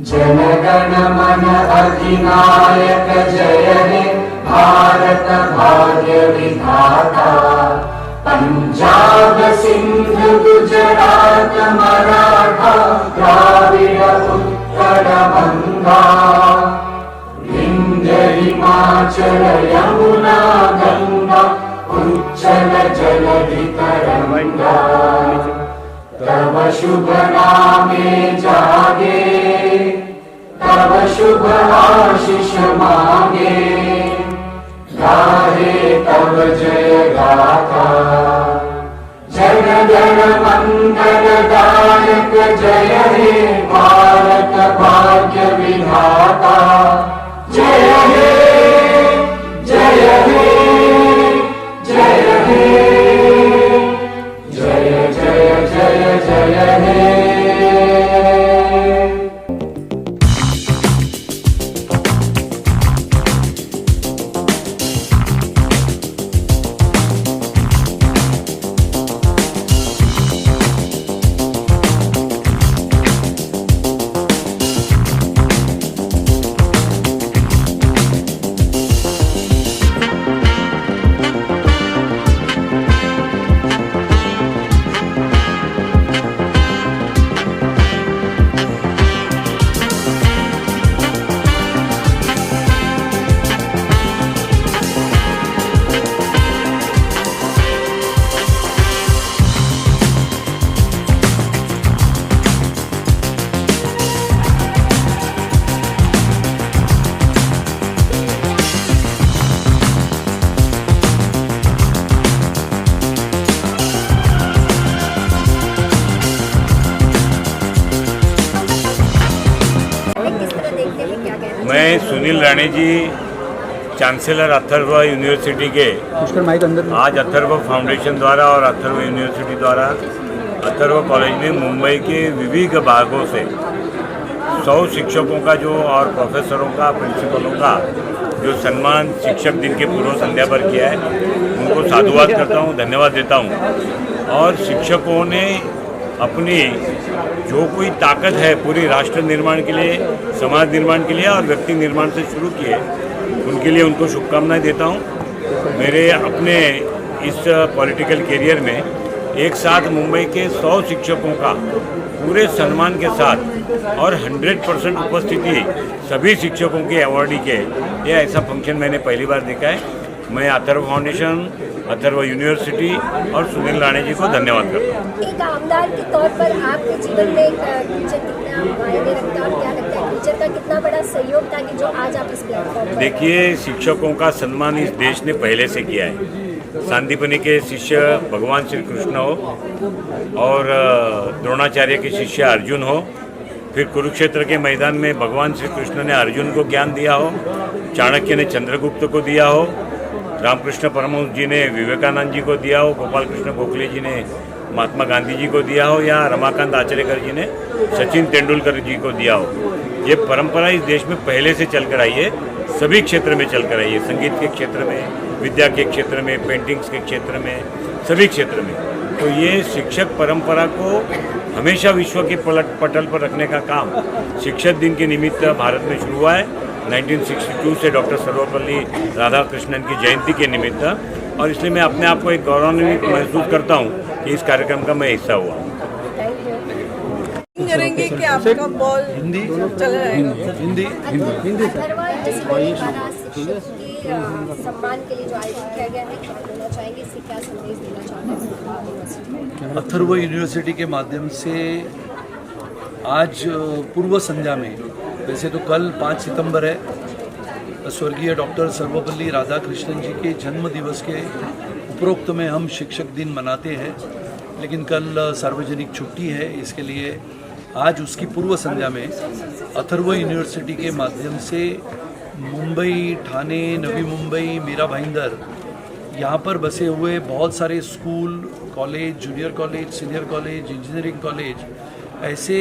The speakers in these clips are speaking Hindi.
जनगण मन अधिनायक जय हे भारत भाग्य विधाता। पंजाब सिंध गुजरात मराठा द्राविड उत्कल बंगा। विंध्य हिमाचल यमुना गंगा उच्चल जलधि तरंगा। तव शुभ नामे जागे तव शुभ आशीष मांगे। गाहे तव जय गाथा जन गण मंगल दायक जय हे भारत भाग्य विधाता। जय हे जय हे जय हे जय जय जय जय हे। मैं सुनील राणे जी, चांसलर अथर्व यूनिवर्सिटी के आज अथर्व फाउंडेशन द्वारा और अथर्व यूनिवर्सिटी द्वारा अथर्व कॉलेज में मुंबई के विविध भागों से 100 शिक्षकों का जो और प्रोफेसरों का, प्रिंसिपलों का जो सम्मान शिक्षक दिन के पूर्व संध्या पर किया है, उनको साधुवाद करता हूँ, धन्यवाद देता हूँ। और शिक्षकों ने अपनी जो कोई ताकत है पूरी राष्ट्र निर्माण के लिए, समाज निर्माण के लिए और व्यक्ति निर्माण से शुरू किए, उनके लिए उनको शुभकामनाएं देता हूं। मेरे अपने इस पॉलिटिकल करियर में एक साथ मुंबई के 100 शिक्षकों का पूरे सम्मान के साथ और 100% उपस्थिति सभी शिक्षकों के अवार्डी के, यह ऐसा फंक्शन मैंने पहली बार देखा है। मैं अथर्व फाउंडेशन, अथर्व यूनिवर्सिटी और सुनील राणे जी को धन्यवाद करता हूँ। एक आमदार के तौर पर आपके जीवन में टीचर कितना मायने रखता है और क्या लगता है टीचर का कितना बड़ा सहयोग था कि जो आज आप इस प्लेटफॉर्म पर? देखिए, शिक्षकों का सम्मान इस देश ने पहले से किया है। सांदीपनि के शिष्य भगवान श्री कृष्ण हो और द्रोणाचार्य के शिष्य अर्जुन हो, फिर कुरुक्षेत्र के मैदान में भगवान श्री कृष्ण ने अर्जुन को ज्ञान दिया हो, चाणक्य ने चंद्रगुप्त को दिया हो, रामकृष्ण परमहंस जी ने विवेकानंद जी को दिया हो, गोपाल कृष्ण गोखले जी ने महात्मा गांधी जी को दिया हो, या रमाकांत आचरेकर जी ने सचिन तेंदुलकर जी को दिया हो। ये परंपरा इस देश में पहले से चलकर आई है, सभी क्षेत्र में चलकर आई है, संगीत के क्षेत्र में, विद्या के क्षेत्र में, पेंटिंग्स के क्षेत्र में, सभी क्षेत्र में। तो ये शिक्षक परंपरा को हमेशा विश्व के पटल पर रखने का काम शिक्षक दिन के निमित्त भारत में शुरू हुआ है 1962 से डॉक्टर सर्वपल्ली राधाकृष्णन की जयंती के निमित्त, और इसलिए मैं अपने आप को एक गौरवान्वित महसूस करता हूँ कि इस कार्यक्रम का मैं हिस्सा हुआ। करेंगे कि आपका बॉल हिंदी चल रहेगा? हिंदी सम्मान के लिए जो आयोजन किया गया है, क्या बोलना चाहेंगे, इससे क्या संदेश देना चाहते हैं? अथर्व यूनिवर्सिटी के माध्यम से आज पूर्व संध्या में, वैसे तो कल 5 सितंबर है, स्वर्गीय डॉक्टर सर्वपल्ली राधाकृष्णन जी के जन्म दिवस के उपरोक्त में हम शिक्षक दिन मनाते हैं, लेकिन कल सार्वजनिक छुट्टी है। इसके लिए आज उसकी पूर्व संध्या में अथर्व यूनिवर्सिटी के माध्यम से मुंबई, ठाणे, नवी मुंबई, मीरा भाईंदर, यहाँ पर बसे हुए बहुत सारे school, college, junior college, senior college, engineering college, ऐसे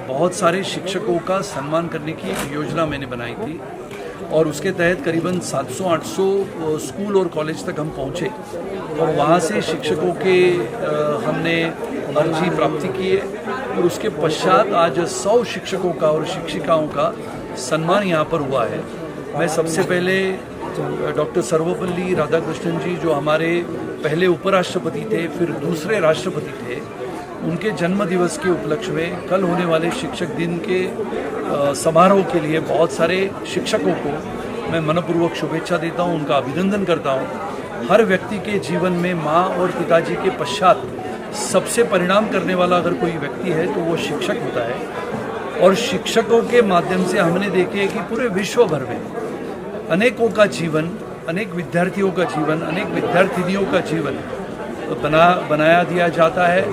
बहुत सारे शिक्षकों का सम्मान करने की एक योजना मैंने बनाई थी। और उसके तहत करीबन 700-800 स्कूल और कॉलेज तक हम पहुँचे और वहाँ से शिक्षकों के हमने अर्जी प्राप्ति की है और उसके पश्चात आज 100 शिक्षकों का और शिक्षिकाओं का सम्मान यहाँ पर हुआ है। मैं सबसे पहले डॉक्टर सर्वपल्ली राधाकृष्णन जी, जो हमारे पहले उपराष्ट्रपति थे, फिर दूसरे राष्ट्रपति थे, उनके जन्म दिवस के उपलक्ष्य में कल होने वाले शिक्षक दिन के समारोह के लिए बहुत सारे शिक्षकों को मैं मनपूर्वक शुभेच्छा देता हूँ, उनका अभिनंदन करता हूँ। हर व्यक्ति के जीवन में माँ और पिताजी के पश्चात सबसे परिणाम करने वाला अगर कोई व्यक्ति है तो वो शिक्षक होता है। और शिक्षकों के माध्यम से हमने देखे कि पूरे विश्व भर में अनेकों का जीवन, अनेक विद्यार्थियों का जीवन, अनेक विद्यार्थिनियों का जीवन बनाया दिया जाता है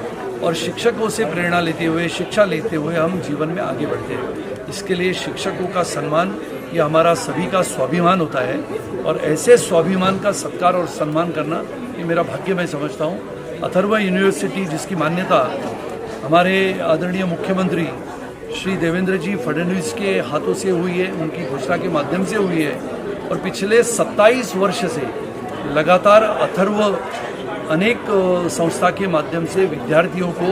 और शिक्षकों से प्रेरणा लेते हुए, शिक्षा लेते हुए हम जीवन में आगे बढ़ते हैं। इसके लिए शिक्षकों का सम्मान ये हमारा सभी का स्वाभिमान होता है और ऐसे स्वाभिमान का सत्कार और सम्मान करना ये मेरा भाग्य मैं समझता हूँ। अथर्व यूनिवर्सिटी, जिसकी मान्यता हमारे आदरणीय मुख्यमंत्री श्री देवेंद्र जी फडणवीस के हाथों से हुई है, उनकी घोषणा के माध्यम से हुई है और पिछले 27 वर्ष से लगातार अथर्व अनेक संस्था के माध्यम से विद्यार्थियों को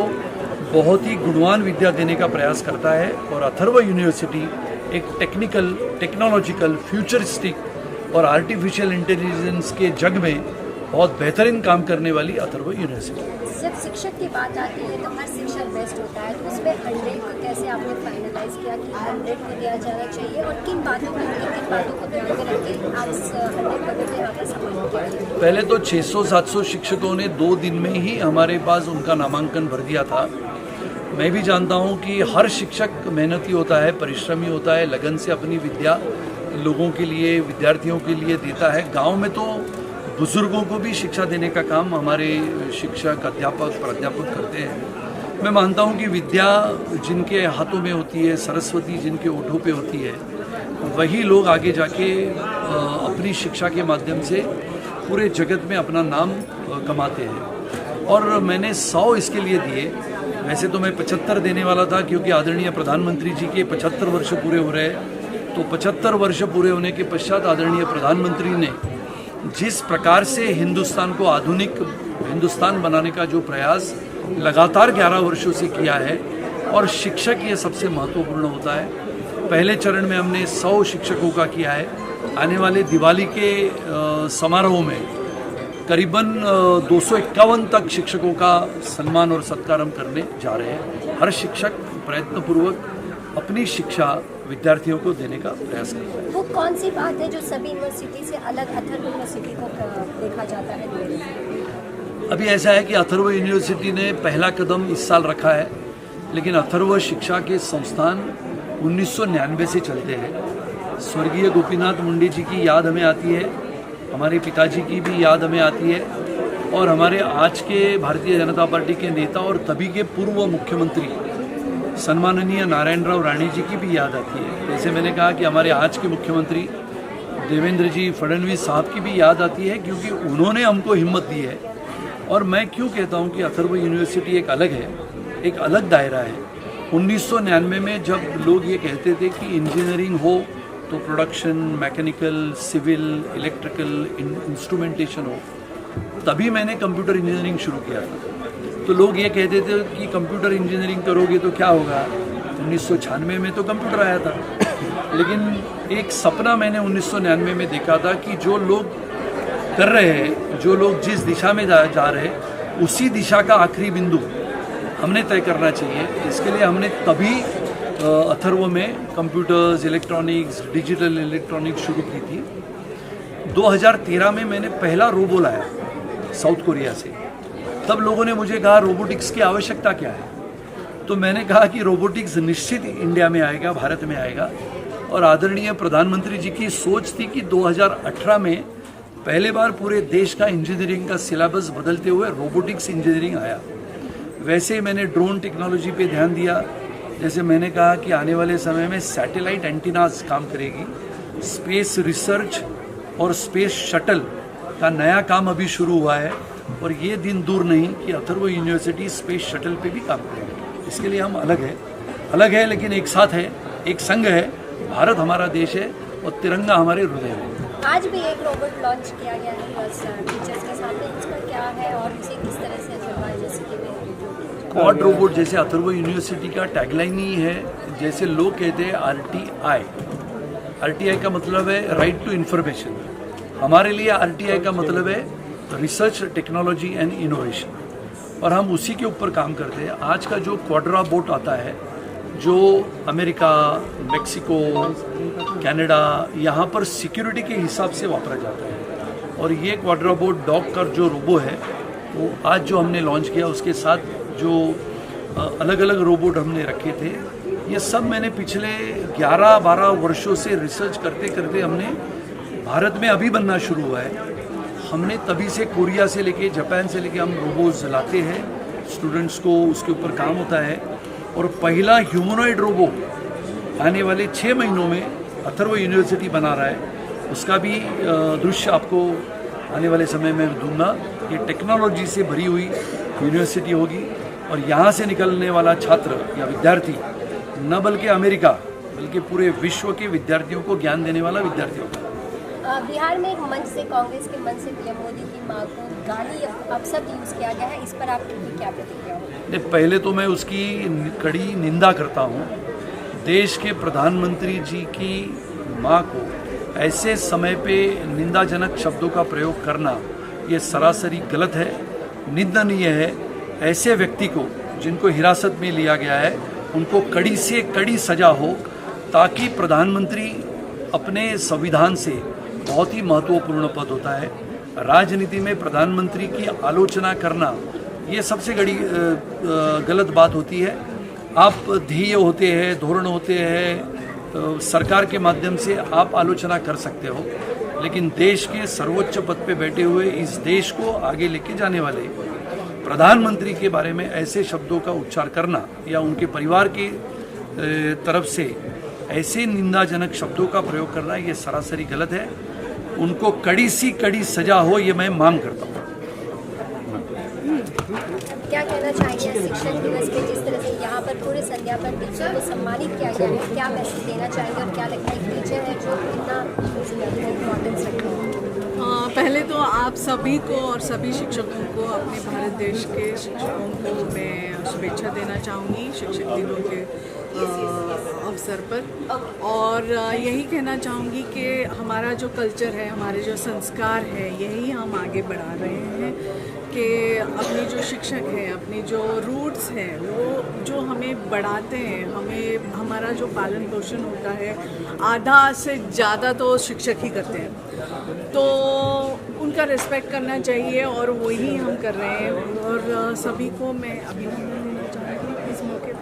बहुत ही गुणवान विद्या देने का प्रयास करता है। और अथर्व यूनिवर्सिटी एक टेक्नोलॉजिकल, फ्यूचरिस्टिक और आर्टिफिशियल इंटेलिजेंस के जग में बहुत बेहतरीन काम करने वाली अथर्व यूनिवर्सिटी। जब शिक्षक की बात आती है तो हर शिक्षक बेस्ट होता है, तो उसमें 100 को कैसे आपने फाइनलाइज किया कि 100 को दिया जाना चाहिए और किन बातों को ध्यान में रख के आप इस 100 पदों को यहाँ पर सम्मानित किया? पहले तो 600-700 शिक्षकों ने 2 दिन में ही हमारे पास उनका नामांकन भर दिया था। मैं भी जानता हूँ कि हर शिक्षक मेहनती होता है, परिश्रमी होता है, लगन से अपनी विद्या लोगों के लिए, विद्यार्थियों के लिए देता है। गाँव में तो बुजुर्गों को भी शिक्षा देने का काम हमारे शिक्षक, अध्यापक, प्राध्यापक करते हैं। मैं मानता हूँ कि विद्या जिनके हाथों में होती है, सरस्वती जिनके ओठों पे होती है, वही लोग आगे जाके अपनी शिक्षा के माध्यम से पूरे जगत में अपना नाम कमाते हैं। और मैंने 100 इसके लिए दिए। वैसे तो मैं 75 देने वाला था, क्योंकि आदरणीय प्रधानमंत्री जी के 75 वर्ष पूरे हो रहे हैं। तो 75 वर्ष पूरे होने के पश्चात आदरणीय प्रधानमंत्री ने जिस प्रकार से हिंदुस्तान को आधुनिक हिंदुस्तान बनाने का जो प्रयास लगातार 11 वर्षों से किया है, और शिक्षक ये सबसे महत्वपूर्ण होता है। पहले चरण में हमने 100 शिक्षकों का किया है। आने वाले दिवाली के समारोह में करीबन 251 तक शिक्षकों का सम्मान और सत्कार हम करने जा रहे हैं। हर शिक्षक प्रयत्नपूर्वक अपनी शिक्षा विद्यार्थियों को देने का प्रयास करता है। वो कौन सी बात है जो सभी यूनिवर्सिटी से अलग अथर्व यूनिवर्सिटी को देखा जाता है? अभी ऐसा है कि अथर्व यूनिवर्सिटी ने पहला कदम इस साल रखा है, लेकिन अथर्व शिक्षा के संस्थान 1999 से चलते हैं। स्वर्गीय गोपीनाथ मुंडे जी की याद हमें आती है, हमारे पिताजी की भी याद हमें आती है, और हमारे आज के भारतीय जनता पार्टी के नेता और तभी के पूर्व मुख्यमंत्री सम्माननीय नारायणराव राणे जी की भी याद आती है। जैसे मैंने कहा कि हमारे आज के मुख्यमंत्री देवेंद्र जी फडणवीस साहब की भी याद आती है, क्योंकि उन्होंने हमको हिम्मत दी है। और मैं क्यों कहता हूँ कि अथर्व यूनिवर्सिटी एक अलग है, एक अलग दायरा है। 1999 में जब लोग ये कहते थे कि इंजीनियरिंग हो तो production, mechanical, civil, electrical, instrumentation हो, तभी मैंने कंप्यूटर इंजीनियरिंग शुरू किया था। तो लोग ये कहते थे कि कंप्यूटर इंजीनियरिंग करोगे तो क्या होगा। 1996 में तो कंप्यूटर आया था, लेकिन एक सपना मैंने 1999 में देखा था कि जो लोग कर रहे हैं, जो लोग जिस दिशा में जा रहे हैं, उसी दिशा का आखिरी बिंदु हमने तय करना चाहिए। इसके लिए हमने तभी अथर्व में कंप्यूटर्स, इलेक्ट्रॉनिक्स, डिजिटल इलेक्ट्रॉनिक्स शुरू की थी। 2013 में मैंने पहला रोबो लाया साउथ कोरिया से। तब लोगों ने मुझे कहा रोबोटिक्स की आवश्यकता क्या है, तो मैंने कहा कि रोबोटिक्स निश्चित इंडिया में आएगा, भारत में आएगा। और आदरणीय प्रधानमंत्री जी की सोच थी कि 2018 में पहले बार पूरे देश का इंजीनियरिंग का सिलेबस बदलते हुए रोबोटिक्स इंजीनियरिंग आया। वैसे मैंने ड्रोन टेक्नोलॉजी पे ध्यान दिया। जैसे मैंने कहा कि आने वाले समय में सैटेलाइट एंटीनास काम करेगी, स्पेस रिसर्च और स्पेस शटल का नया काम अभी शुरू हुआ है, और ये दिन दूर नहीं कि अथर्व यूनिवर्सिटी स्पेस शटल पे भी काम करेगी। इसके लिए हम अलग है लेकिन एक साथ है, एक संग है। भारत हमारा देश है और तिरंगा हमारे हृदय में। आज भी एक रोबोट लॉन्च किया गया है टीचर्स के साथ, इसका क्या है और इसे किस तरह से अथर्वा यूनिवर्सिटी में? क्वाड रोबोट जैसे अथर्वा यूनिवर्सिटी का टैगलाइन ही है, जैसे लोग कहते हैं RTI। RTI का मतलब है राइट टू इन्फॉर्मेशन, हमारे लिए RTI का मतलब है रिसर्च, टेक्नोलॉजी एंड इनोवेशन, और हम उसी के ऊपर काम करते हैं। आज का जो क्वाड्रा बोट आता है, जो अमेरिका, मेक्सिको, कनाडा, यहाँ पर सिक्योरिटी के हिसाब से वापरा जाता है, और ये क्वाड्रा बोट डॉग का जो रोबो है वो आज जो हमने लॉन्च किया, उसके साथ जो अलग अलग रोबोट हमने रखे थे, ये सब मैंने पिछले 11-12 वर्षों से रिसर्च करते करते हमने भारत में अभी बनना शुरू हुआ है। हमने तभी से कोरिया से लेके जापान से लेके हम रोबोट्स लाते हैं, स्टूडेंट्स को उसके ऊपर काम होता है, और पहला ह्यूमनॉइड रोबो आने वाले 6 महीनों में अथर्वा यूनिवर्सिटी बना रहा है। उसका भी दृश्य आपको आने वाले समय में दूंगा। ये टेक्नोलॉजी से भरी हुई यूनिवर्सिटी होगी, और यहाँ से निकलने वाला छात्र या विद्यार्थी न बल्कि अमेरिका बल्कि पूरे विश्व के विद्यार्थियों को ज्ञान देने वाला विद्यार्थी होगा। बिहार में एक मंच से, कांग्रेस के मंच से पीएम मोदी की मां को गाली अपशब्द यूज किया गया है, इस पर आपकी क्या प्रतिक्रिया होगी? पहले तो मैं उसकी कड़ी निंदा करता हूँ। देश के प्रधानमंत्री जी की मां को ऐसे समय पे निंदाजनक शब्दों का प्रयोग करना ये सरासरी गलत है, निंदनीय है। ऐसे व्यक्ति को जिनको हिरासत में लिया गया है उनको कड़ी से कड़ी सजा हो, ताकि प्रधानमंत्री अपने संविधान से बहुत ही महत्वपूर्ण पद होता है। राजनीति में प्रधानमंत्री की आलोचना करना ये सबसे बड़ी गलत बात होती है। आप ध्येय होते हैं, धोरण होते हैं, सरकार के माध्यम से आप आलोचना कर सकते हो, लेकिन देश के सर्वोच्च पद पे बैठे हुए इस देश को आगे लेके जाने वाले प्रधानमंत्री के बारे में ऐसे शब्दों का उच्चार करना या उनके परिवार की तरफ से ऐसे निंदाजनक शब्दों का प्रयोग करना ये सरासरी गलत है। उनको कड़ी सी कड़ी सजा हो, ये मैं मांग करता हूँ। क्या कहना चाहिए शिक्षक दिवस पे, जिस तरह से यहाँ पर पूरे संध्या पर टीचर को सम्मानित किया गया है, क्या मैसेज देना चाहेंगे और क्या लगता है टीचर है जो इतना इम्पोर्टेंस रखते हैं? पहले तो आप सभी को और सभी शिक्षकों को, अपने भारत देश के शिक्षकों को मैं शुभेच्छा देना चाहूँगी शिक्षक दिनों के अवसर पर, और यही कहना चाहूँगी कि हमारा जो कल्चर है, हमारे जो संस्कार है, यही हम आगे बढ़ा रहे हैं कि अपने जो शिक्षक हैं, अपने जो रूट्स हैं, वो जो हमें बढ़ाते हैं, हमें हमारा जो पालन पोषण होता है आधा से ज़्यादा तो शिक्षक ही करते हैं, तो उनका रिस्पेक्ट करना चाहिए, और वही हम कर रहे हैं। और सभी को मैं अभिनंदन देना चाहूँगी इस मौके पर।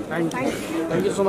Thank you so much.